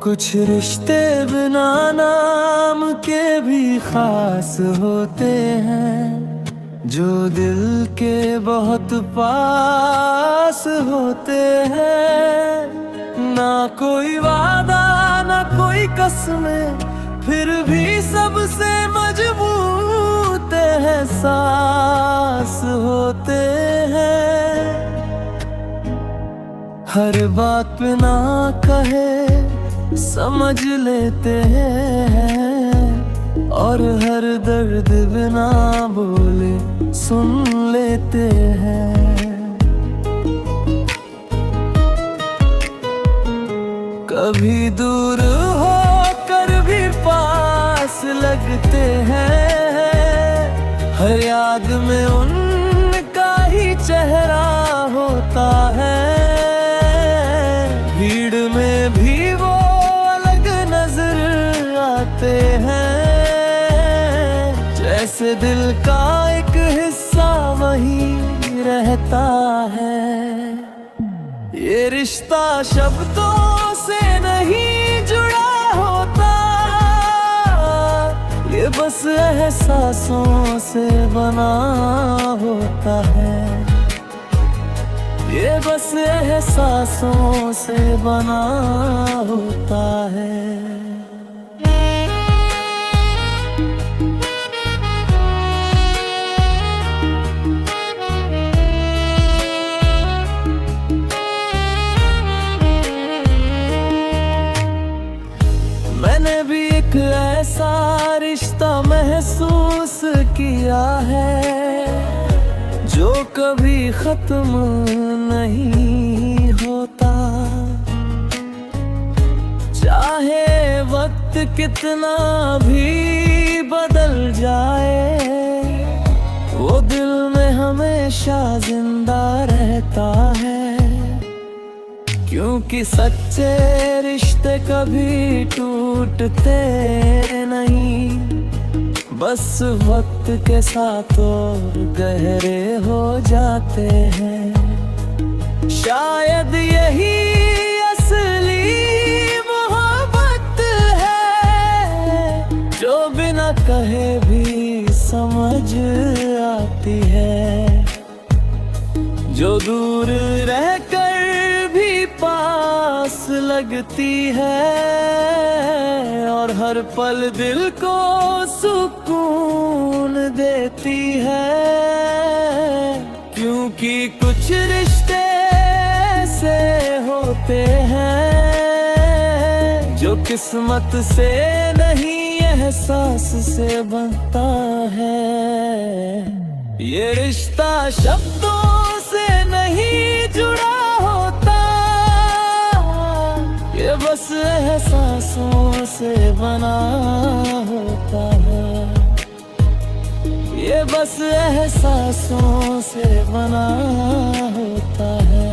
कुछ रिश्ते बिना नाम के भी खास होते हैं, जो दिल के बहुत पास होते हैं। ना कोई वादा ना कोई कसमें, फिर भी सबसे मजबूत एहसास होते हैं। हर बात पे ना कहे समझ लेते हैं, और हर दर्द बिना बोले सुन लेते हैं। कभी दूर हो कर भी पास लगते हैं, हर याद में उनका ही चेहरा होता है। भीड़ में भी वो अलग नजर आते हैं, जैसे दिल का एक हिस्सा वहीं रहता है। ये रिश्ता शब्दों से नहीं जुड़ा होता, ये बस एहसासों से बना होता है। ये बस एहसासों से बना होता है। मैंने भी एक ऐसा रिश्ता महसूस किया है, जो कभी खत्म नहीं होता। चाहे वक्त कितना भी बदल जाए, वो दिल में हमेशा जिंदा रहता है। क्योंकि सच्चे रिश्ते कभी टूटते नहीं, बस वक्त के साथ और गहरे हो जाते हैं। शायद यही असली मोहब्बत है, जो बिना कहे भी समझ आती है। जो दूर रहकर भी पास लगती है, और हर पल दिल को सुकून देती है। क्योंकि कुछ रिश्ते ऐसे होते हैं, जो किस्मत से नहीं एहसास से बनता है। ये रिश्ता शब्दों से नहीं जुड़ा होता, ये बस एहसासों से बना होता है। ये बस एहसासों से बना होता है।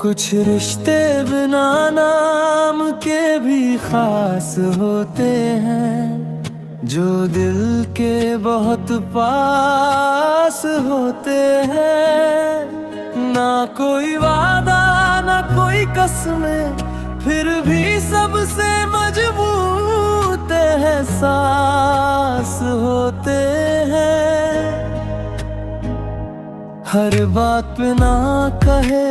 कुछ रिश्ते बिना नाम के भी खास होते हैं, जो दिल के बहुत पास होते हैं। ना कोई वादा ना कोई कसमें, फिर भी सबसे मजबूत एहसास होते हैं। हर बात पे ना कहे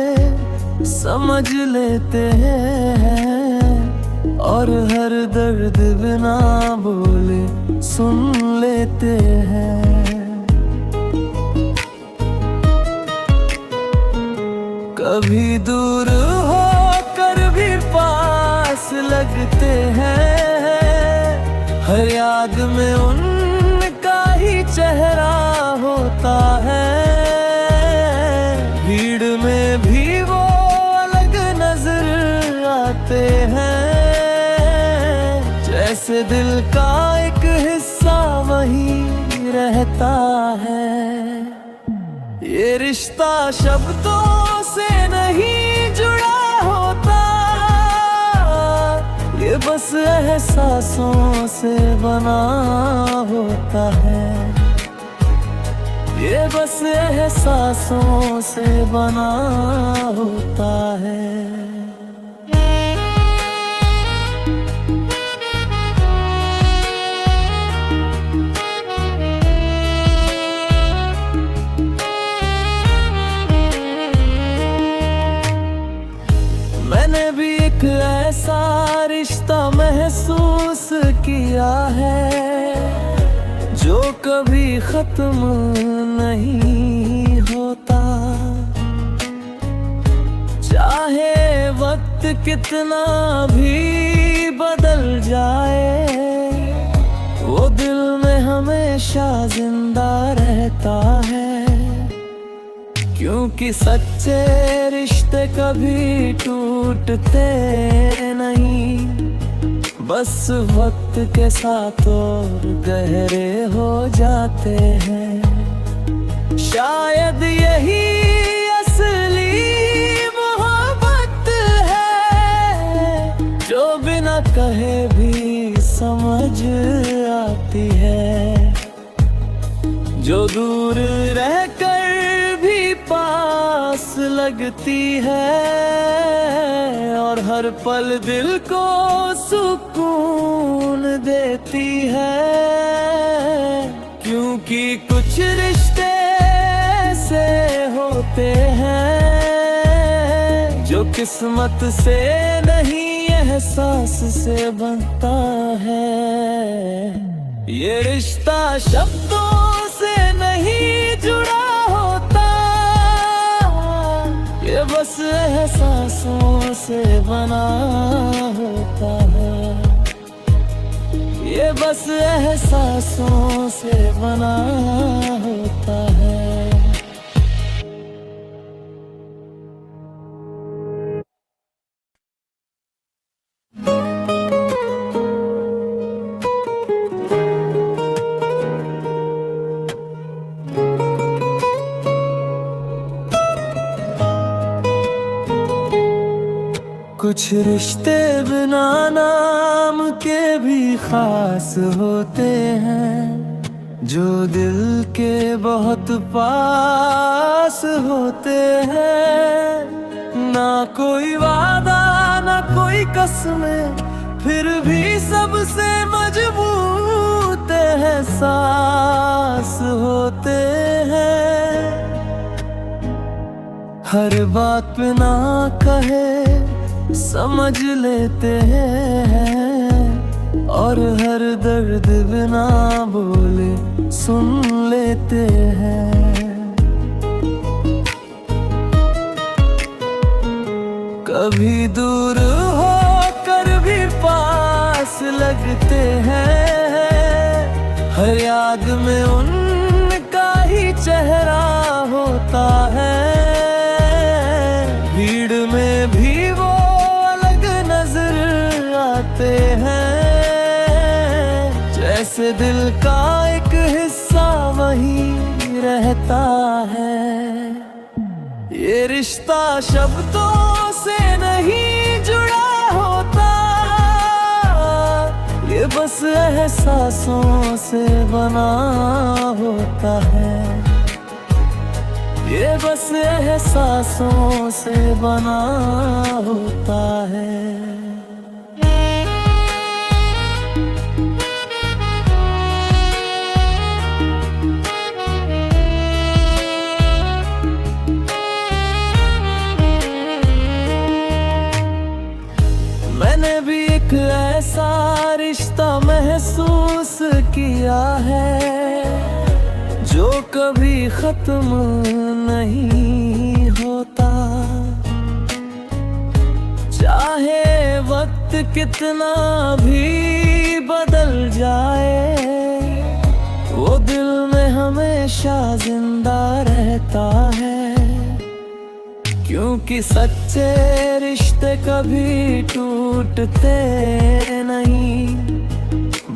समझ लेते हैं, और हर दर्द बिना बोले सुन लेते हैं। कभी दूर हो कर भी पास लगते हैं, हर याद में उनका ही चेहरा होता है। भीड़ में भी वो आते हैं, जैसे दिल का एक हिस्सा वहीं रहता है। ये रिश्ता शब्दों से नहीं जुड़ा होता, ये बस एहसासों से बना होता है, ये बस एहसासों से बना होता है। मैंने भी एक ऐसा रिश्ता महसूस किया है जो कभी खत्म नहीं होता, चाहे वक्त कितना भी बदल जाए, वो दिल में हमेशा जिंदा रहता है। क्योंकि सच्चे रिश्ते कभी टूटते नहीं, बस वक्त के साथ और गहरे हो जाते हैं। शायद यही असली मोहब्बत है, जो बिना कहे भी समझ आती है, जो दूर रहकर भी पास लगती है, और हर पल दिल को सुकून देती है। क्योंकि कुछ रिश्ते ऐसे होते हैं जो किस्मत से नहीं एहसास से बनता है। ये रिश्ता शब्दों से नहीं जुड़ा होता, ये बस एहसासों से बना होता है, ये बस एहसासों से बना होता है। कुछ रिश्ते बिना नाम के भी खास होते हैं, जो दिल के बहुत पास होते हैं। ना कोई वादा ना कोई कसमें, फिर भी सबसे मजबूत एहसास होते हैं। हर बात पे ना कहे समझ लेते हैं, और हर दर्द बिना बोले सुन लेते हैं। कभी दूर हो कर भी पास लगते हैं, हर याद में उनका ही चेहरा होता है। भीड़ में भी वो हैं, जैसे दिल का एक हिस्सा वही रहता है। ये रिश्ता शब्दों से नहीं जुड़ा होता, ये बस एहसासों से बना होता है, ये बस एहसासों से बना होता है। मैंने भी एक ऐसा रिश्ता महसूस किया है जो कभी खत्म नहीं होता, चाहे वक्त कितना भी बदल जाए, वो दिल में हमेशा जिंदा रहता है। क्योंकि सच्चे रिश्ते कभी टूटते नहीं,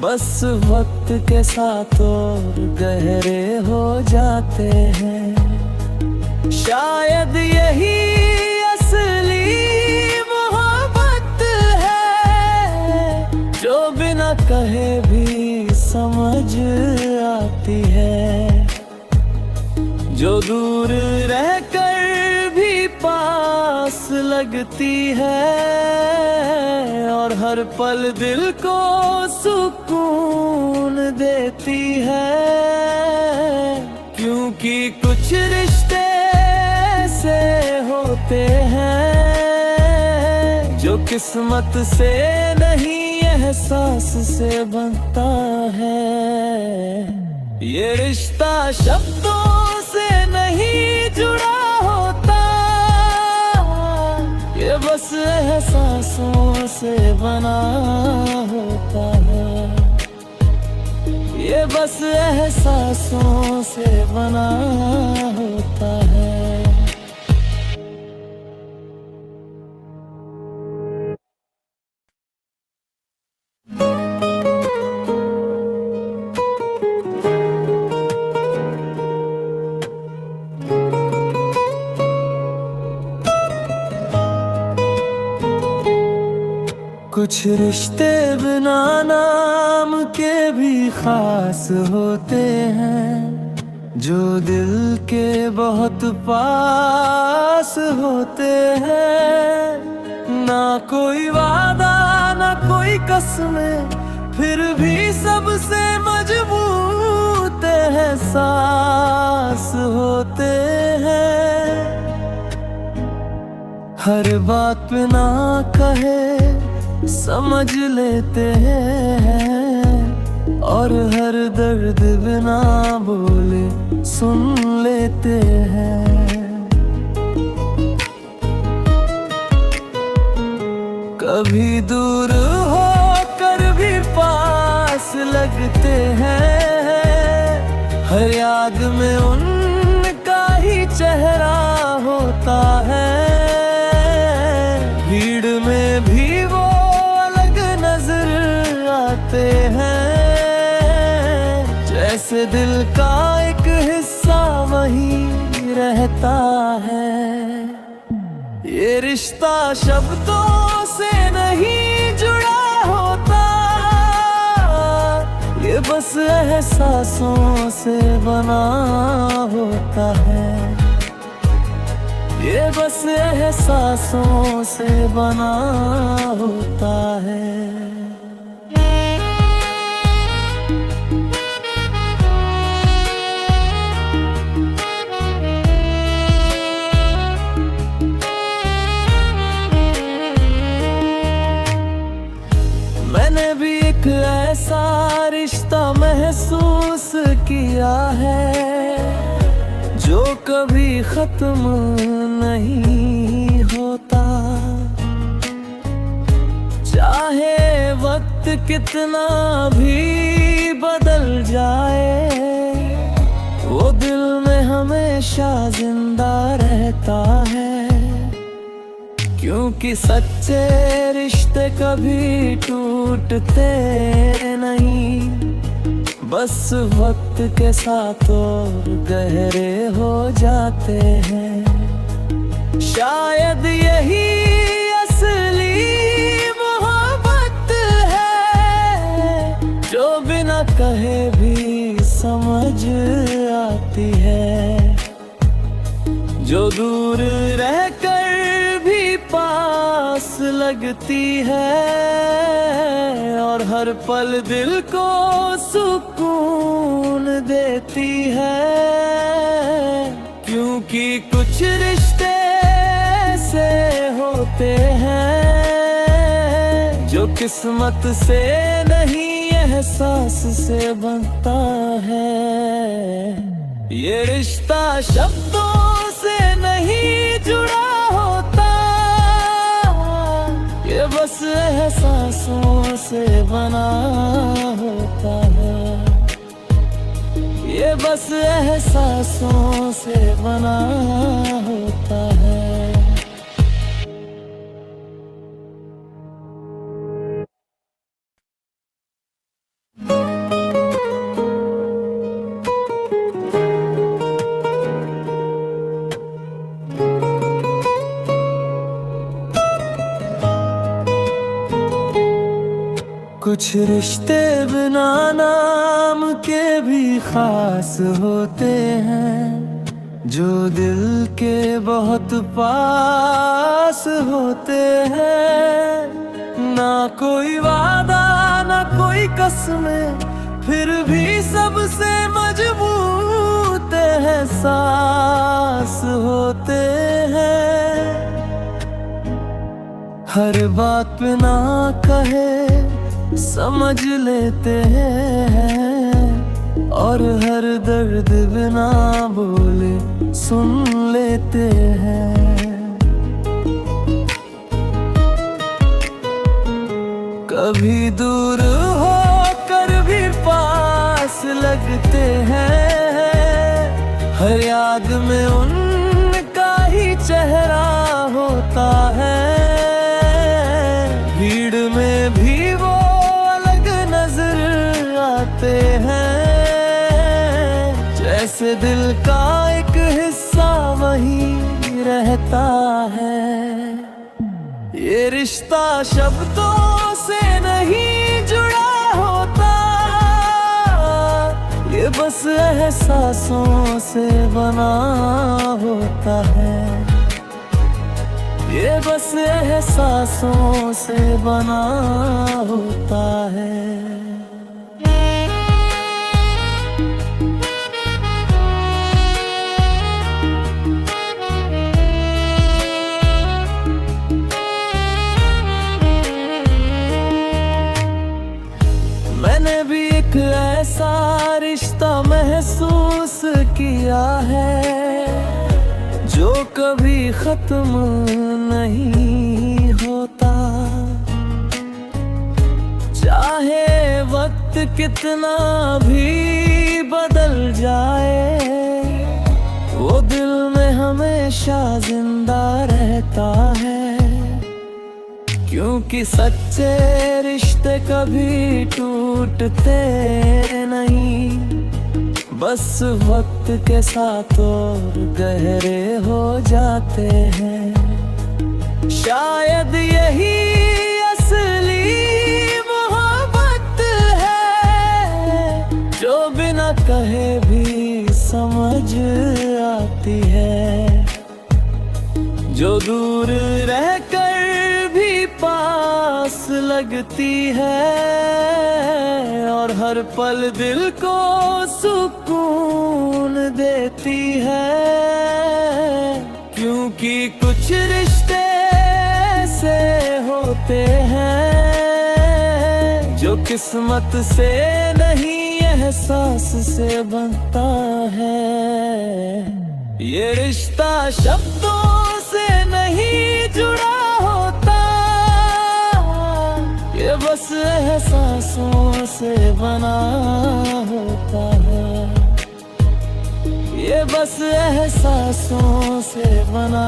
बस वक्त के साथ और गहरे हो जाते हैं। शायद यही असली मोहब्बत है, जो बिना कहे भी समझ आती है, जो दूर रहकर भी पास लगती है, और हर पल दिल को सुकून देती है। क्योंकि कुछ रिश्ते ऐसे होते हैं जो किस्मत से नहीं एहसास से बनता है। ये रिश्ता शब्दों से नहीं जुड़ा होता, ये बस एहसासों से बना होता है, ये बस एहसासों से बना होता है। कुछ रिश्ते बिना नाम के भी खास होते हैं, जो दिल के बहुत पास होते हैं। ना कोई वादा ना कोई कसमें, फिर भी सबसे मजबूत एहसास होते हैं। हर बात पे ना कहे समझ लेते हैं, और हर दर्द बिना बोले सुन लेते हैं। कभी दूर हो कर भी पास लगते हैं, हर याद में उनका ही चेहरा होता है। भीड़ में भी वो हैं, जैसे दिल का एक हिस्सा वही रहता है। ये रिश्ता शब्दों से नहीं जुड़ा होता, ये बस एहसासों से बना होता है, ये बस एहसासों से बना होता है। मैंने भी एक ऐसा रिश्ता महसूस किया है, जो कभी खत्म नहीं होता। चाहे वक्त कितना भी बदल जाए, वो दिल में हमेशा जिंदा रहता है। क्योंकि सच्चे रिश्ते कभी टूटते नहीं, बस वक्त के साथ और गहरे हो जाते हैं। शायद यही असली मोहब्बत है, जो बिना कहे भी समझ आती है, जो दूर रहकर पास लगती है, और हर पल दिल को सुकून देती है। क्योंकि कुछ रिश्ते ऐसे होते हैं जो किस्मत से नहीं एहसास से बनता है। ये रिश्ता शब्दों से नहीं जुड़ा होता, ये बस एहसासों से बना होता है, ये बस एहसासों से बना होता है। कुछ रिश्ते बिना नाम के भी खास होते हैं, जो दिल के बहुत पास होते हैं। ना कोई वादा ना कोई कसमें, फिर भी सबसे मजबूत एहसास होते हैं। हर बात पे ना कहे समझ लेते हैं, और हर दर्द बिना बोले सुन लेते हैं। कभी दूर हो कर भी पास लगते हैं, हर याद में उनका ही चेहरा होता है। भीड़ में भी वो अलग नजर आते हैं, जैसे दिल का एक हिस्सा वहीं रहता है। ये रिश्ता शब्दों से नहीं जुड़ा होता, ये बस एहसासों से बना होता है। ये बस एहसासों से बना होता है। मैंने भी एक ऐसा रिश्ता महसूस किया है, जो कभी खत्म नहीं होता। चाहे वक्त कितना भी बदल जाए, वो दिल में हमेशा जिंदा रहता है। क्योंकि सच्चे रिश्ते कभी टूटते नहीं, बस वक्त के साथ और गहरे हो जाते हैं। शायद यही असली मोहब्बत है, जो बिना कहे भी समझ आती है। जो दूर रहकर भी पास लगती है, और हर पल दिल को सुकून देती है। क्योंकि कुछ रिश्ते ऐसे होते हैं, जो किस्मत से नहीं एहसास से बनता है। ये रिश्ता शब्दों से नहीं जुड़ा होता, ये बस एहसासों से बना होता है। ये बस एहसासों से बना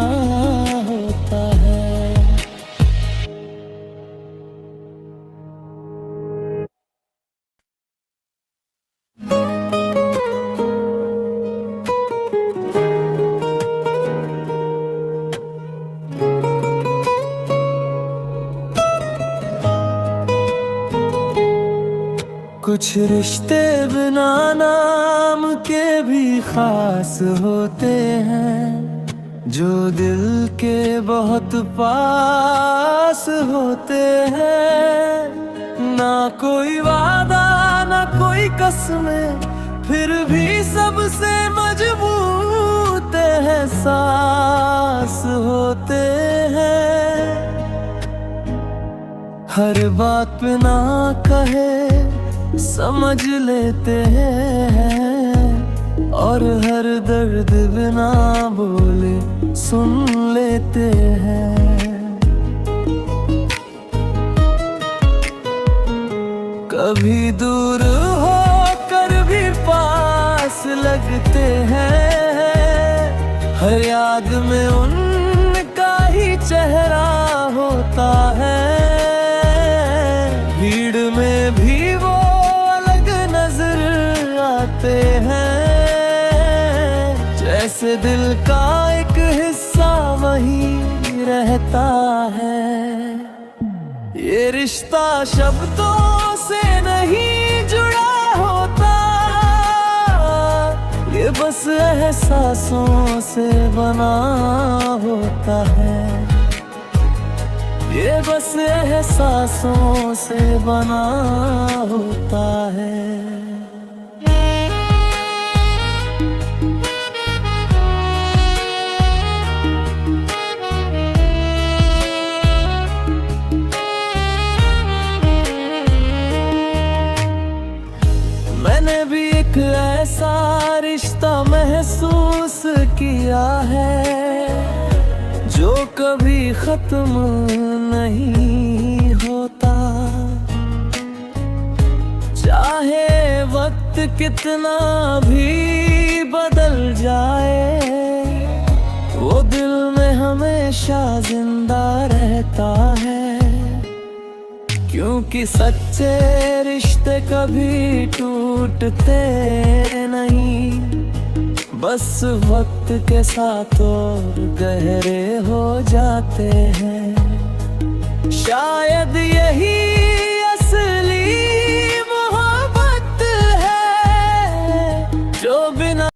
होता है। कुछ रिश्ते बिना नाम के भी खास होते हैं, जो दिल के बहुत पास होते हैं। ना कोई वादा ना कोई कसमें, फिर भी सबसे मजबूत एहसास होते हैं। हर बात पे ना कहे समझ लेते हैं, और हर दर्द बिना बोले सुन लेते हैं। कभी दूर हो कर भी पास लगते हैं, हर याद में उनका ही चेहरा होता है। भीड़ में भी वो अलग नजर आते हैं, जैसे दिल का एक हिस्सा वहीं रहता है। ये ये रिश्ता शब्दों से नहीं जुड़ा होता, ये बस एहसासों से बना होता है, ये बस एहसासों से बना होता है। मैंने भी एक ऐसा रिश्ता महसूस किया है जो कभी खत्म नहीं होता, चाहे वक्त कितना भी बदल जाए, वो दिल में हमेशा जिंदा रहता है। क्योंकि सच्चे रिश्ते कभी टूटते नहीं, बस वक्त के साथ और गहरे हो जाते हैं। शायद यही